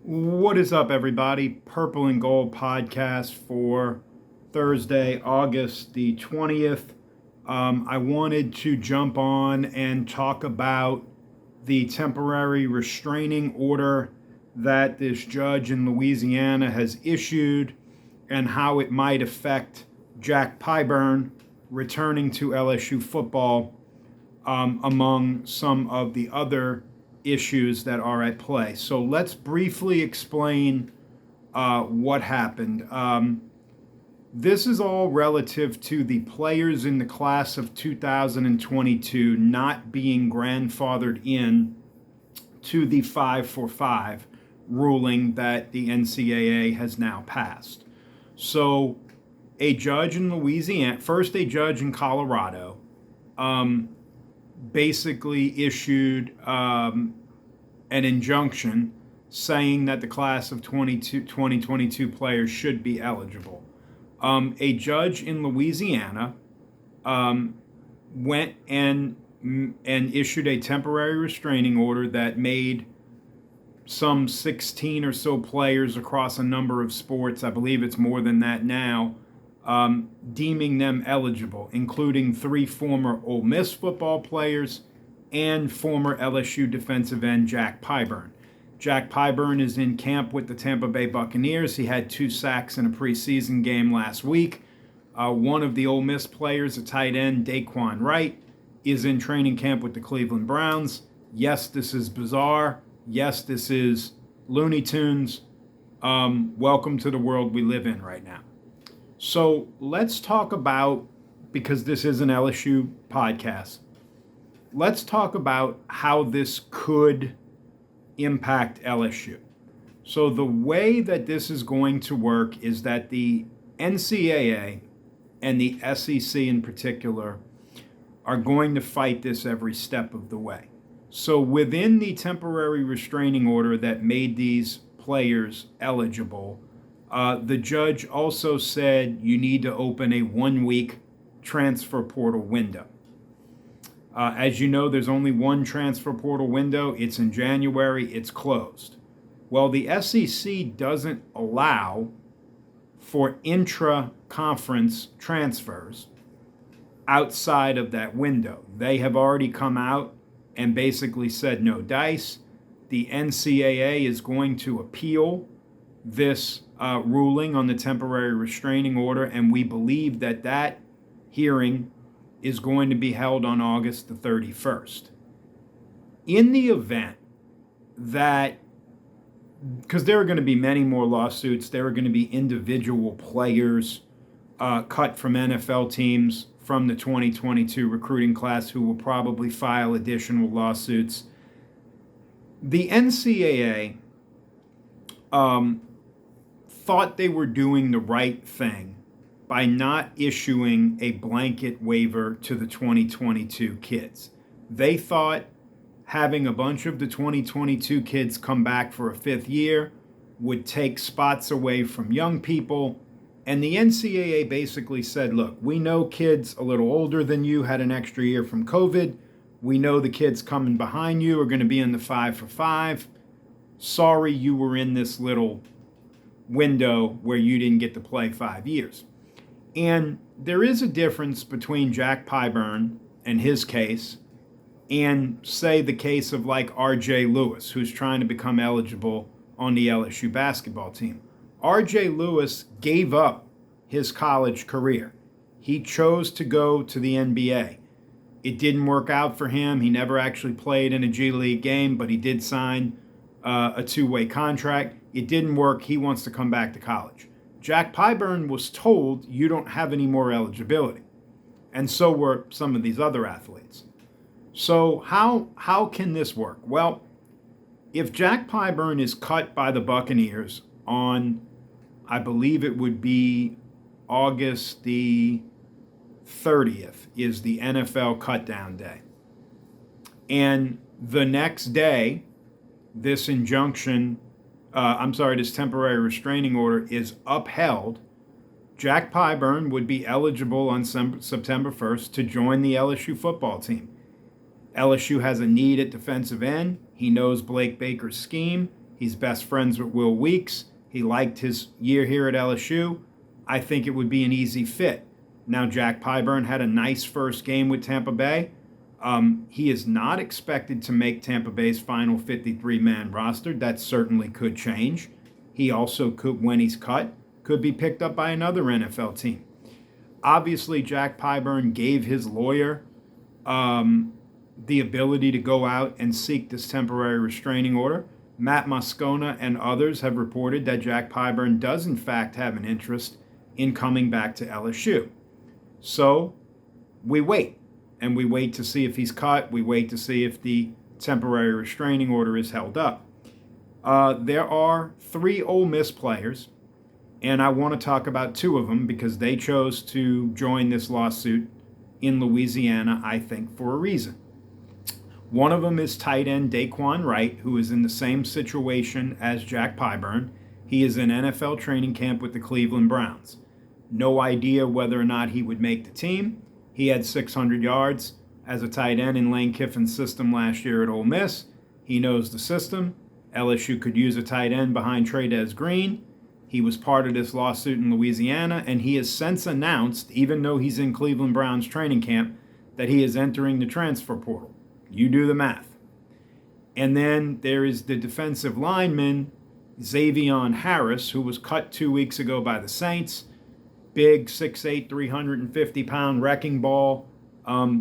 What is up, everybody? Purple and Gold podcast for Thursday, August the 20th. I wanted to jump on and talk about the temporary restraining order that this judge in Louisiana has issued and how it might affect Jack Pyburn returning to LSU football, among some of the other issues that are at play. So let's briefly explain what happened. This is all relative to the players in the class of 2022 not being grandfathered in to the 5-for-5 ruling that the NCAA has now passed. So a judge in Louisiana, first a judge in Colorado, basically issued an injunction saying that the class of 2022 players should be eligible. A judge in Louisiana went and issued a temporary restraining order that made some 16 or so players across a number of sports, I believe it's more than that now, deeming them eligible, including 3 former Ole Miss football players and former LSU defensive end Jack Pyburn. Jack Pyburn is in camp with the Tampa Bay Buccaneers. He had 2 sacks in a preseason game last week. One of the Ole Miss players, a tight end, Daquan Wright, is in training camp with the Cleveland Browns. Yes, this is bizarre. Yes, this is Looney Tunes. Welcome to the world we live in right now. So let's talk about, because this is an LSU podcast, let's talk about how this could impact LSU. So the way that this is going to work is that the NCAA and the SEC in particular are going to fight this every step of the way. So within the temporary restraining order that made these players eligible, the judge also said you need to open a 1-week transfer portal window. As you know, there's only one transfer portal window. It's in January. It's closed. Well, the SEC doesn't allow for intra-conference transfers outside of that window. They have already come out and basically said no dice. The NCAA is going to appeal this ruling on the temporary restraining order, and we believe that that hearing is going to be held on August the 31st. In the event that, because there are going to be many more lawsuits, there are going to be individual players cut from NFL teams from the 2022 recruiting class who will probably file additional lawsuits. The NCAA thought they were doing the right thing by not issuing a blanket waiver to the 2022 kids. They thought having a bunch of the 2022 kids come back for a 5th year would take spots away from young people. And the NCAA basically said, look, we know kids a little older than you had an extra year from COVID. We know the kids coming behind you are going to be in the 5-for-5. Sorry you were in this little window where you didn't get to play 5 years. And there is a difference between Jack Pyburn and his case and, say, the case of like R.J. Lewis, who's trying to become eligible on the LSU basketball team. R.J. Lewis gave up his college career. He chose to go to the NBA. It didn't work out for him. He never actually played in a G League game, but he did sign a 2-way contract. It didn't work. He wants to come back to college. Jack Pyburn was told you don't have any more eligibility. And so were some of these other athletes. So how can this work? Well, if Jack Pyburn is cut by the Buccaneers on, I believe it would be August the 30th is the NFL cutdown day. And the next day, this this temporary restraining order is upheld, Jack Pyburn would be eligible on September 1st to join the LSU football team. LSU has a need at defensive end. He knows Blake Baker's scheme. He's best friends with Will Weeks. He liked his year here at LSU. I think it would be an easy fit. Now, Jack Pyburn had a nice first game with Tampa Bay. He is not expected to make Tampa Bay's final 53-man roster. That certainly could change. He also could, when he's cut, could be picked up by another NFL team. Obviously, Jack Pyburn gave his lawyer the ability to go out and seek this temporary restraining order. Matt Moscona and others have reported that Jack Pyburn does in fact have an interest in coming back to LSU. So we wait, and we wait to see if he's cut. We wait to see if the temporary restraining order is held up. There are 3 Ole Miss players, and I want to talk about 2 of them because they chose to join this lawsuit in Louisiana, I think, for a reason. One of them is tight end Daquan Wright, who is in the same situation as Jack Pyburn. He is in NFL training camp with the Cleveland Browns. No idea whether or not he would make the team. He had 600 yards as a tight end in Lane Kiffin's system last year at Ole Miss. He knows the system. LSU could use a tight end behind Trey'Dez Green. He was part of this lawsuit in Louisiana, and he has since announced, even though he's in Cleveland Browns training camp, that he is entering the transfer portal. You do the math. And then there is the defensive lineman, Xavion Harris, who was cut 2 weeks ago by the Saints. Big, 6'8", 350-pound wrecking ball.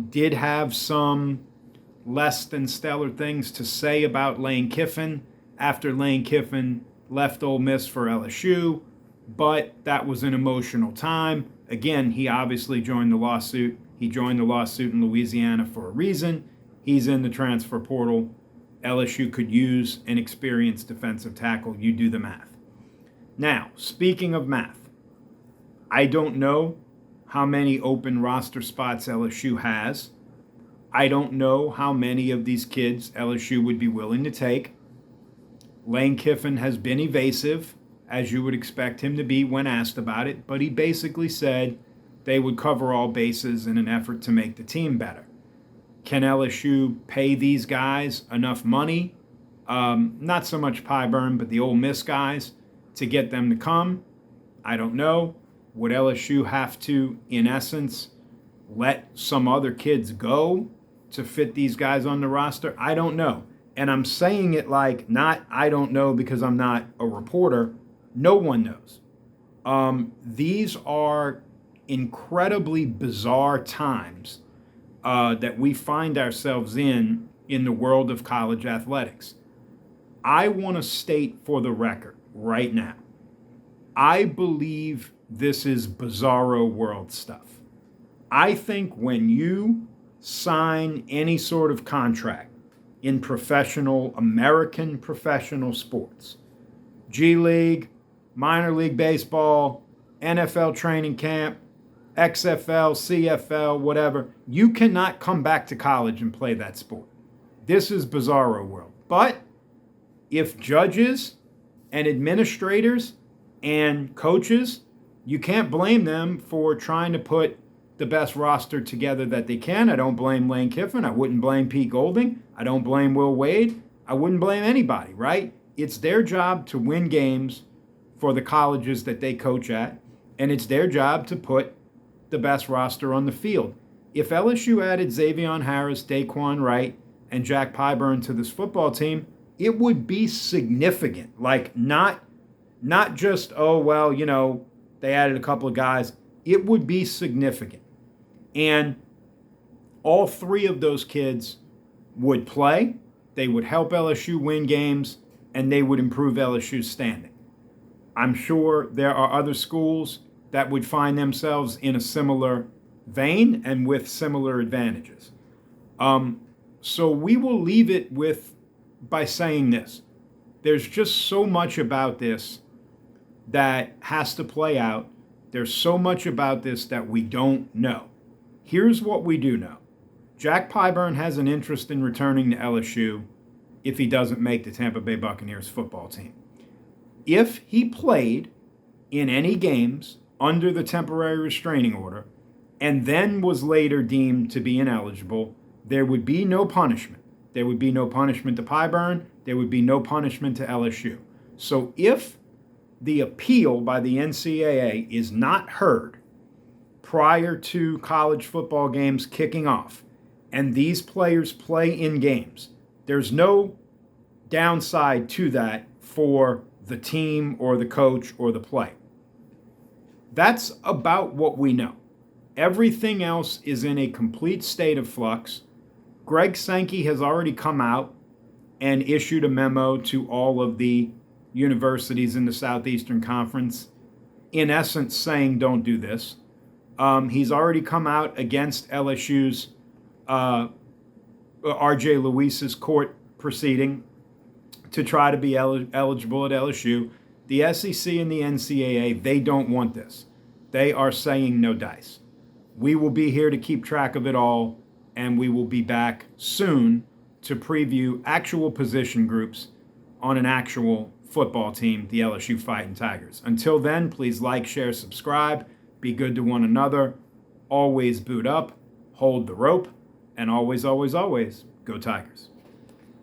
Did have some less than stellar things to say about Lane Kiffin after Lane Kiffin left Ole Miss for LSU, but that was an emotional time. Again, he obviously joined the lawsuit. He joined the lawsuit in Louisiana for a reason. He's in the transfer portal. LSU could use an experienced defensive tackle. You do the math. Now, speaking of math, I don't know how many open roster spots LSU has. I don't know how many of these kids LSU would be willing to take. Lane Kiffin has been evasive, as you would expect him to be when asked about it, but he basically said they would cover all bases in an effort to make the team better. Can LSU pay these guys enough money, not so much Pyburn, but the Ole Miss guys, to get them to come? I don't know. Would LSU have to, in essence, let some other kids go to fit these guys on the roster? I don't know. And I'm saying it like not I don't know because I'm not a reporter. No one knows. These are incredibly bizarre times that we find ourselves in the world of college athletics. I want to state for the record right now, I believe this is bizarro world stuff. I think when you sign any sort of contract in American professional sports, G League, minor league baseball, NFL training camp, XFL, CFL, whatever, you cannot come back to college and play that sport. This is bizarro world. But if judges and administrators and coaches, you can't blame them for trying to put the best roster together that they can. I don't blame Lane Kiffin. I wouldn't blame Pete Golding. I don't blame Will Wade. I wouldn't blame anybody, right? It's their job to win games for the colleges that they coach at, and it's their job to put the best roster on the field. If LSU added Xavion Harris, Daquan Wright, and Jack Pyburn to this football team, it would be significant. Like not just, oh, well, they added a couple of guys. It would be significant. And all 3 of those kids would play, they would help LSU win games, and they would improve LSU's standing. I'm sure there are other schools that would find themselves in a similar vein and with similar advantages. So we will leave it by saying this. There's just so much about this that has to play out. There's so much about this that we don't know. Here's what we do know. Jack Pyburn has an interest in returning to LSU if he doesn't make the Tampa Bay Buccaneers football team. If he played in any games under the temporary restraining order and then was later deemed to be ineligible, there would be no punishment. There would be no punishment to Pyburn. there would be no punishment to LSU. So if the appeal by the NCAA is not heard prior to college football games kicking off, and these players play in games, there's no downside to that for the team or the coach or the player. That's about what we know. Everything else is in a complete state of flux. Greg Sankey has already come out and issued a memo to all of the universities in the Southeastern Conference, in essence saying don't do this. He's already come out against LSU's R.J. Lewis's court proceeding to try to be eligible at LSU. The SEC and the NCAA, they don't want this. They are saying no dice. We will be here to keep track of it all, and we will be back soon to preview actual position groups on an actual football team, the LSU Fighting Tigers. Until then, please like, share, subscribe, be good to one another, always boot up, hold the rope, and always, always, always, go Tigers.